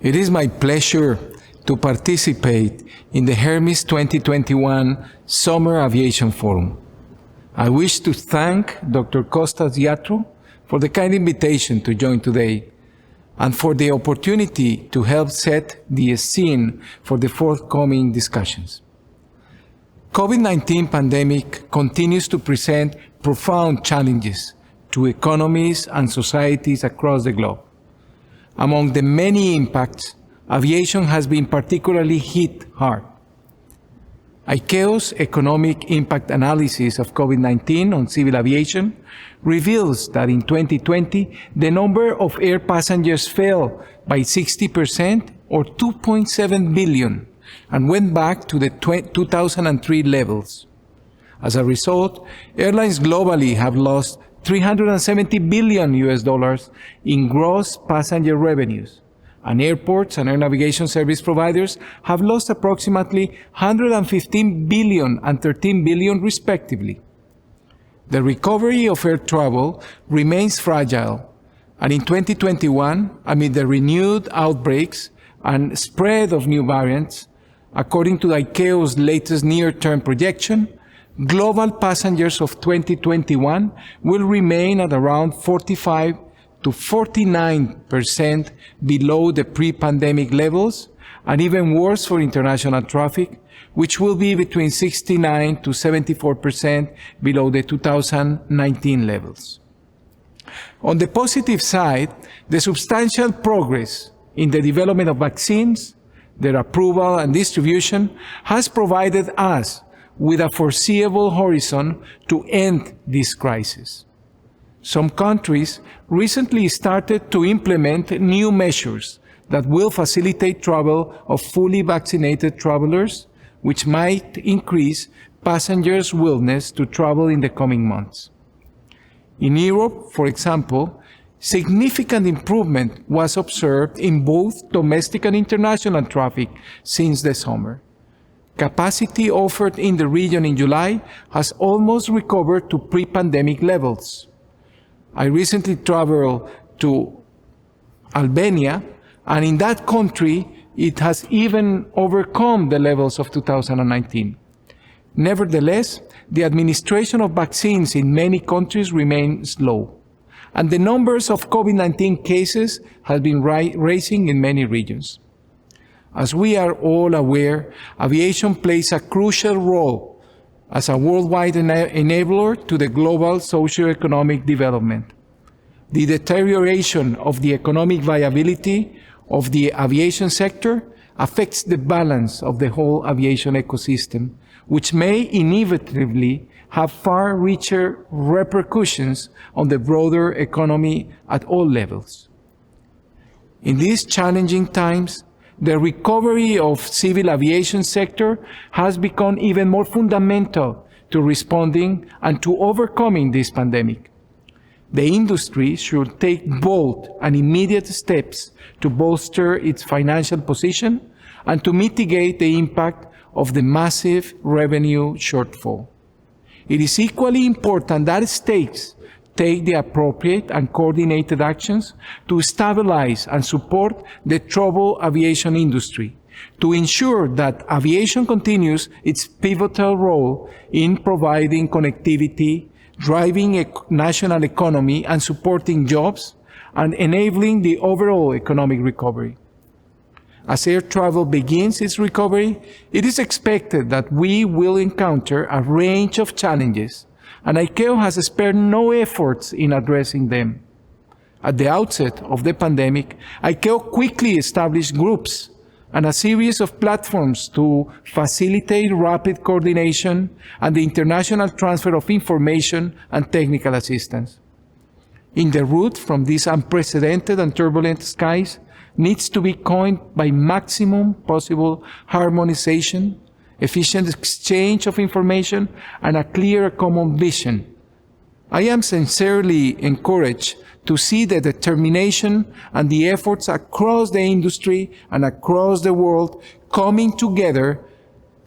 It is my pleasure to participate in the Hermes 2021 Summer Aviation Forum. I wish to thank Dr. Costas Iatru for the kind invitation to join today and for the opportunity to help set the scene for the forthcoming discussions. COVID-19 pandemic continues to present profound challenges to economies and societies across the globe. Among the many impacts, aviation has been particularly hit hard. ICAO's economic impact analysis of COVID-19 on civil aviation reveals that in 2020, the number of air passengers fell by 60% or 2.7 billion and went back to the 2003 levels. As a result, airlines globally have lost $370 billion in gross passenger revenues, and airports and air navigation service providers have lost approximately $115 billion and $13 billion respectively. The recovery of air travel remains fragile, and in 2021, amid the renewed outbreaks and spread of new variants, according to ICAO's latest near-term projection, global passengers of 2021 will remain at around 45 to 49% below the pre-pandemic levels, and even worse for international traffic, which will be between 69 to 74% below the 2019 levels. On the positive side, the substantial progress in the development of vaccines, their approval and distribution has provided us with a foreseeable horizon to end this crisis. Some countries recently started to implement new measures that will facilitate travel of fully vaccinated travelers, which might increase passengers' willingness to travel in the coming months. In Europe, for example, significant improvement was observed in both domestic and international traffic since the summer. Capacity offered in the region in July has almost recovered to pre-pandemic levels. I recently traveled to Albania, and in that country, it has even overcome the levels of 2019. Nevertheless, the administration of vaccines in many countries remains slow, and the numbers of COVID-19 cases have been rising in many regions. As we are all aware, aviation plays a crucial role as a worldwide enabler to the global socio-economic development. The deterioration of the economic viability of the aviation sector affects the balance of the whole aviation ecosystem, which may inevitably have far-reaching repercussions on the broader economy at all levels. In these challenging times, the recovery of civil aviation sector has become even more fundamental to responding and to overcoming this pandemic. The industry should take bold and immediate steps to bolster its financial position and to mitigate the impact of the massive revenue shortfall. It is equally important that states take the appropriate and coordinated actions to stabilize and support the troubled aviation industry, to ensure that aviation continues its pivotal role in providing connectivity, driving a national economy and supporting jobs, and enabling the overall economic recovery. As air travel begins its recovery, it is expected that we will encounter a range of challenges, and ICAO has spared no efforts in addressing them. At the outset of the pandemic, ICAO quickly established groups and a series of platforms to facilitate rapid coordination and the international transfer of information and technical assistance. In the route from these unprecedented and turbulent skies needs to be coined by maximum possible harmonization, efficient exchange of information, and a clear common vision. I am sincerely encouraged to see the determination and the efforts across the industry and across the world coming together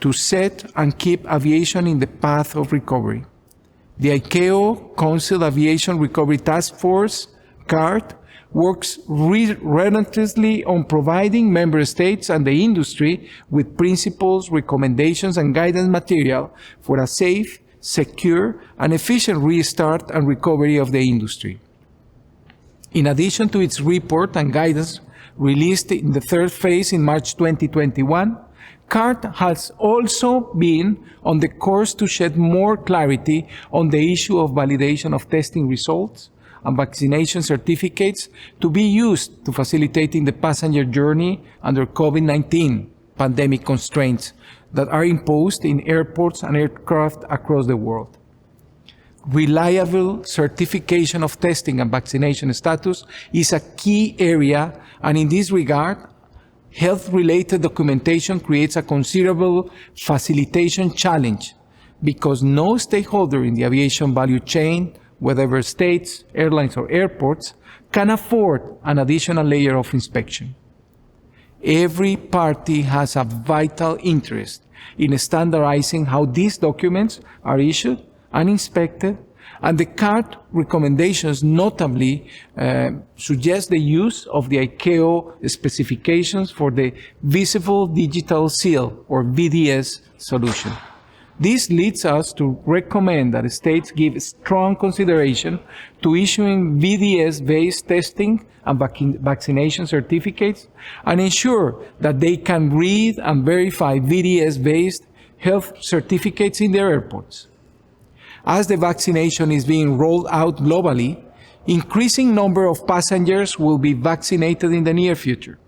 to set and keep aviation in the path of recovery. The ICAO Council Aviation Recovery Task Force CART works relentlessly on providing member states and the industry with principles, recommendations, and guidance material for a safe, secure, and efficient restart and recovery of the industry. In addition to its report and guidance released in the third phase in March 2021, CART has also been on the course to shed more clarity on the issue of validation of testing results and vaccination certificates to be used to facilitating the passenger journey under COVID-19 pandemic constraints that are imposed in airports and aircraft across the world. Reliable certification of testing and vaccination status is a key area, and in this regard, health-related documentation creates a considerable facilitation challenge because no stakeholder in the aviation value chain, whether states, airlines, or airports, can afford an additional layer of inspection. Every party has a vital interest in standardizing how these documents are issued and inspected, and the CART recommendations notably suggest the use of the ICAO specifications for the Visible Digital Seal, or VDS, solution. This leads us to recommend that states give strong consideration to issuing VDS-based testing and vaccination certificates and ensure that they can read and verify VDS-based health certificates in their airports. As the vaccination is being rolled out globally, increasing number of passengers will be vaccinated in the near future.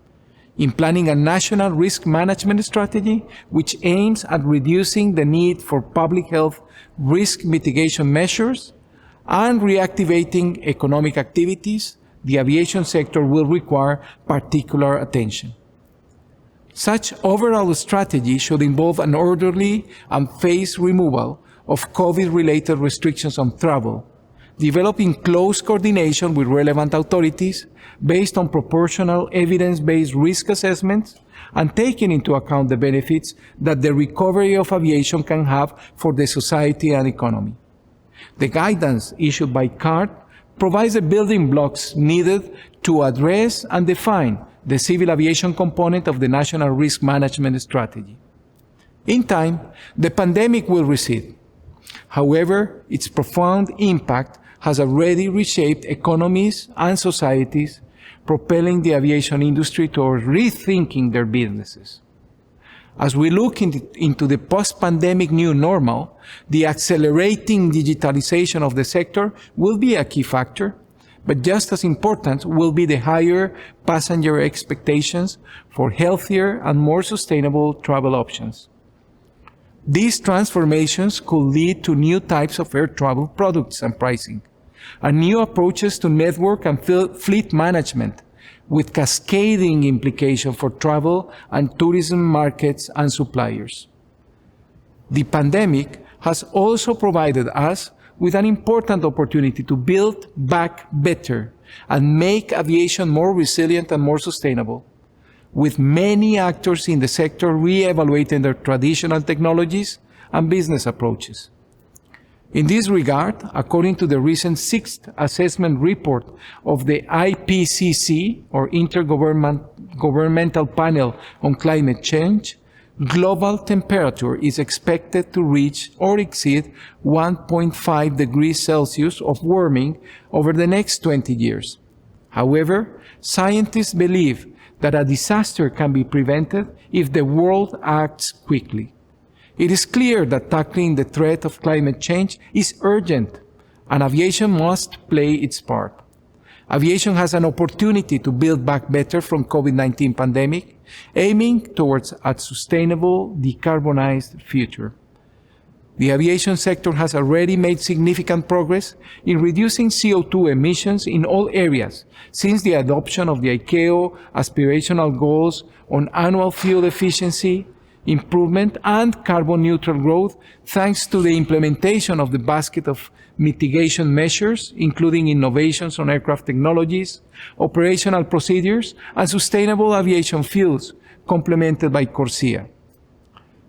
In planning a national risk management strategy, which aims at reducing the need for public health risk mitigation measures and reactivating economic activities, the aviation sector will require particular attention. Such overall strategy should involve an orderly and phased removal of COVID-related restrictions on travel, developing close coordination with relevant authorities based on proportional evidence-based risk assessments and taking into account the benefits that the recovery of aviation can have for the society and economy. The guidance issued by CART provides the building blocks needed to address and define the civil aviation component of the national risk management strategy. In time, the pandemic will recede. However, its profound impact has already reshaped economies and societies, propelling the aviation industry towards rethinking their businesses. As we look into the post-pandemic new normal, the accelerating digitalization of the sector will be a key factor, but just as important will be the higher passenger expectations for healthier and more sustainable travel options. These transformations could lead to new types of air travel products and pricing, and new approaches to network and fleet management, with cascading implications for travel and tourism markets and suppliers. The pandemic has also provided us with an important opportunity to build back better and make aviation more resilient and more sustainable, with many actors in the sector re-evaluating their traditional technologies and business approaches. In this regard, according to the recent 6th assessment report of the IPCC, or Intergovernmental Panel on Climate Change, global temperature is expected to reach or exceed 1.5 degrees Celsius of warming over the next 20 years. However, scientists believe that a disaster can be prevented if the world acts quickly. It is clear that tackling the threat of climate change is urgent, and aviation must play its part. Aviation has an opportunity to build back better from COVID-19 pandemic, aiming towards a sustainable, decarbonized future. The aviation sector has already made significant progress in reducing CO2 emissions in all areas since the adoption of the ICAO aspirational goals on annual fuel efficiency, improvement, and carbon neutral growth, thanks to the implementation of the basket of mitigation measures, including innovations on aircraft technologies, operational procedures, and sustainable aviation fuels, complemented by CORSIA.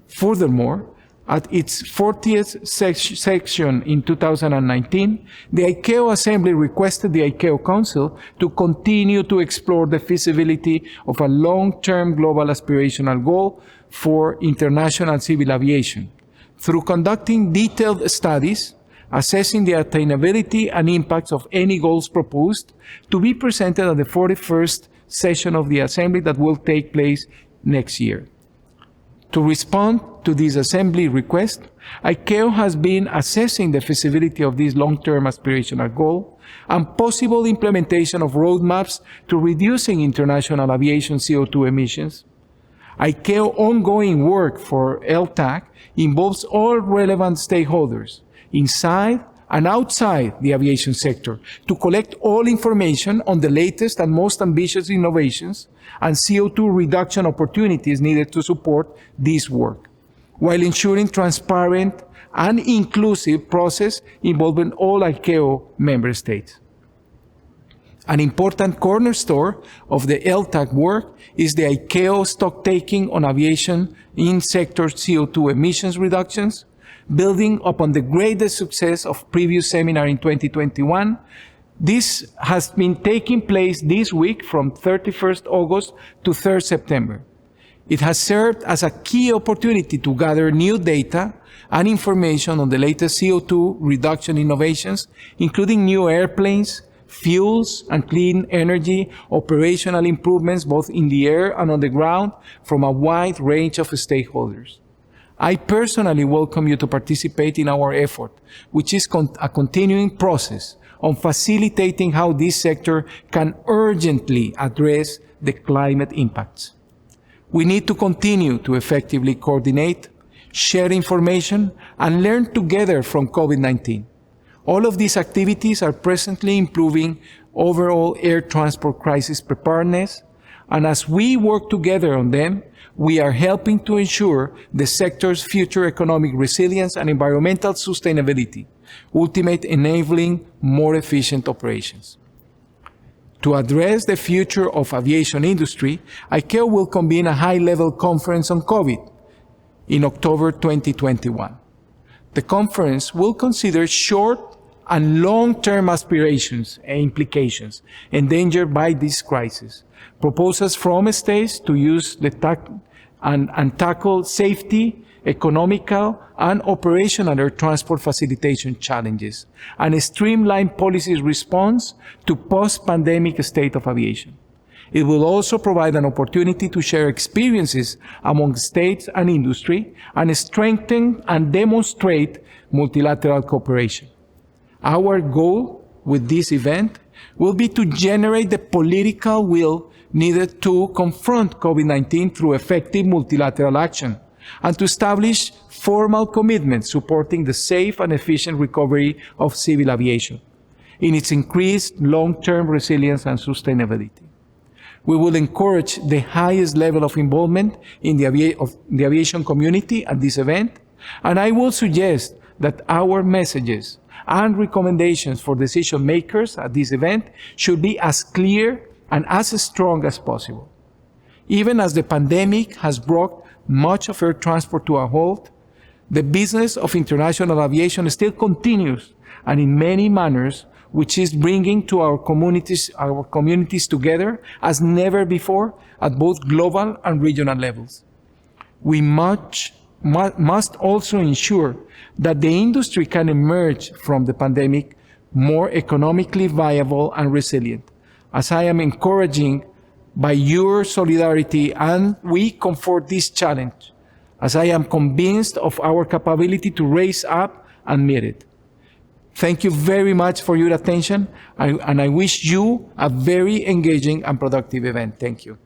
Furthermore, At its 40th section in 2019, the ICAO Assembly requested the ICAO Council to continue to explore the feasibility of a long-term global aspirational goal for international civil aviation through conducting detailed studies, assessing the attainability and impacts of any goals proposed to be presented at the 41st session of the Assembly that will take place next year. To respond to this Assembly request, ICAO has been assessing the feasibility of this long-term aspirational goal and possible implementation of roadmaps to reducing international aviation CO2 emissions. ICAO ongoing work for LTAC involves all relevant stakeholders inside and outside the aviation sector to collect all information on the latest and most ambitious innovations and CO2 reduction opportunities needed to support this work, while ensuring transparent and inclusive process involving all ICAO member states. An important cornerstone of the LTAC work is the ICAO stocktaking on aviation in sector CO2 emissions reductions, building upon the greatest success of previous seminar in 2021. This has been taking place this week from 31st August to 3rd September. It has served as a key opportunity to gather new data and information on the latest CO2 reduction innovations, including new airplanes, fuels and clean energy, operational improvements both in the air and on the ground from a wide range of stakeholders. I personally welcome you to participate in our effort, which is a continuing process on facilitating how this sector can urgently address the climate impacts. We need to continue to effectively coordinate, share information, and learn together from COVID-19. All of these activities are presently improving overall air transport crisis preparedness, and as we work together on them, we are helping to ensure the sector's future economic resilience and environmental sustainability, ultimately enabling more efficient operations. To address the future of aviation industry, ICAO will convene a high-level conference on COVID in October 2021. The conference will consider short and long-term aspirations and implications endangered by this crisis, proposals from states to use the tackle safety, economical, and operational air transport facilitation challenges, and a streamlined policy response to post-pandemic state of aviation. It will also provide an opportunity to share experiences among states and industry and strengthen and demonstrate multilateral cooperation. Our goal with this event will be to generate the political will needed to confront COVID-19 through effective multilateral action and to establish formal commitments supporting the safe and efficient recovery of civil aviation in its increased long-term resilience and sustainability. We will encourage the highest level of involvement in the aviation community at this event, and I will suggest that our messages and recommendations for decision makers at this event should be as clear and as strong as possible. Even as the pandemic has brought much of air transport to a halt, the business of international aviation still continues, and in many manners, which is bringing to our communities together as never before at both global and regional levels. We must also ensure that the industry can emerge from the pandemic more economically viable and resilient, as I am encouraging by your solidarity, and we comfort this challenge, as I am convinced of our capability to raise up and meet it. Thank you very much for your attention, and I wish you a very engaging and productive event. Thank you.